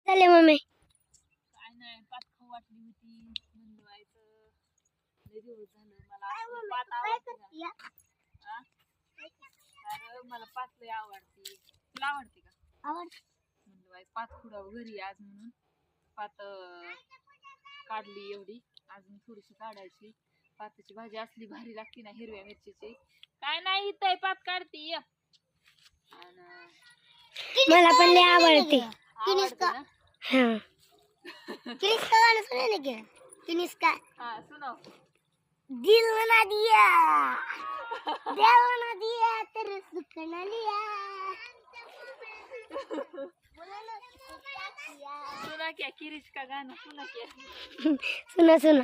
चालेल मम्मी. काय नाही, पात खाऊ वाटली होती म्हणलं व्हायचं. लय दिवस झालं मला असली पात आवडते ना. हा? अरे मला पात लय आवडते. तुला आवडते का? म्हणलं व्हायचं पात खुडावं घरी आज म्हणून पात काढली एवढी, अजून थोडीशी काढायची. पाताची भाजी असली भारी लागते ना हिरव्या मिरचीची. काय नाही इथं पात काढते मला पण लय आवडते. आवडते ना? हाँ किसका गाना सुने ना क्या? किसका? हाँ सुनाओ. दिल बना दिया, दिल बना दिया, तेरे सुख न लिया. सुना क्या किरिश का गाना सुना क्या. सुना सुना.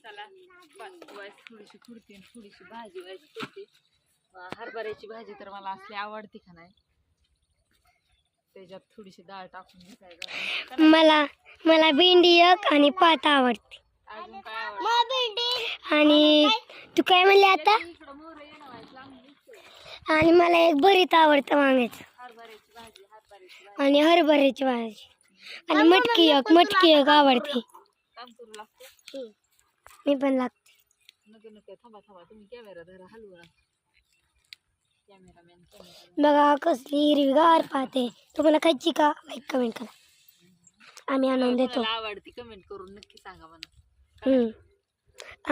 चला थोडीशी खुडते आणि थोडीशी भाजी व्हायची करते. हरभऱ्याची भाजी तर मला असली आवडते का नाही. त्याच्यात थोडीशी डाळ टाकून घ्यायचं. मला मला भेंडी एक आणि पात आवडते. अजून काय आवडतं? आणि तू काय म्हणले आता? इकडं मोहरं येणं व्हायचं चांगली. आणि मला एक भरीत आवडतं वांग्याचं हरभऱ्याची भाजी आणि हरभऱ्याची भाजी आणि मटकी एक आवडते. काम करू लागतं. मी पण लागते. नको नको थांबा थांबा, तुम्ही कॅमेरा धरा, हलवू नका. कॅमेरामॅन बघा कसली हिरवीगार पाते. तुम्हाला खायची का? लाईक कमेंट करा, आम्ही आणून देतो. आवडती कमेंट करून नक्की सांगा मला.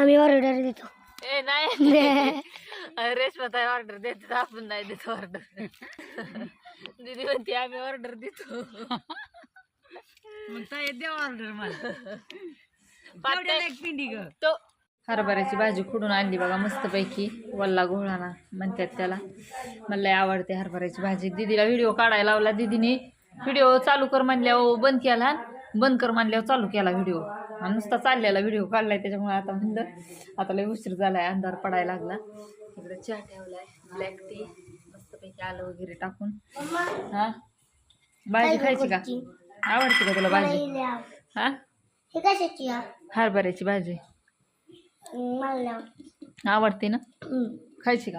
आम्ही ऑर्डर देतो. ए नाही रेशमाताई ऑर्डर देते, आपण नाही देतो ऑर्डर. दीदी म्हणते आम्ही ऑर्डर देतो. ऑर्डर मला तो हरभऱ्याची भाजी खुडून आणली बघा मस्तपैकी. वल्ला घोळाना म्हणतात त्याला. मला लय आवडते हरभऱ्याची भाजी. दीदीला व्हिडिओ काढायला लावला. दीदीने व्हिडिओ चालू कर म्हणल्यावर बंद केला, बंद कर म्हणल्यावर चालू केला व्हिडिओ. आणि नुसता चाललेला व्हिडिओ काढलाय. त्याच्यामुळे आता म्हणलं आता लय उशीर झालाय, अंधार पडायला लागला. इकडे चहा ठेवलाय, ब्लॅक टी मस्तपैकी आलं वगैरे टाकून. हा भाजी खायची का? आवडते का तुला भाजी? हा हरभऱ्याची भाजी आवडते ना? खायची का?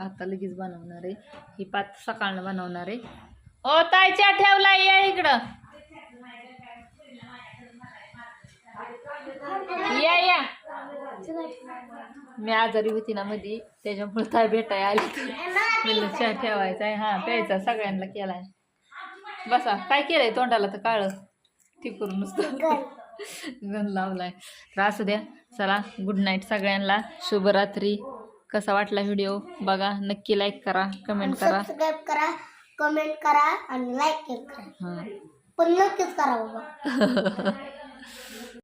आता लगेच बनवणार आहे. ही पात सकाळनं बनवणार आहे. ओ ताई चहा ठेवलाय, या इकडं या. मी आजारी होती ना मध्ये, त्याच्यामुळे ताई भेटाय आली. म्हणलं चहा ठेवायचा आहे. हा प्यायचा सगळ्यांना केलाय. बसा. काय केलंय तोंडाला तर काळ ती करून नुसतं गण लावलाय. तर असू द्या. चला गुड नाईट सगळ्यांना, शुभरात्री. कसा वाटला व्हिडिओ बघा, नक्की लाईक करा, कमेंट करा, सबस्क्राईब करा, कमेंट करा आणि लाईक करा. पण नक्कीच करा बाबा.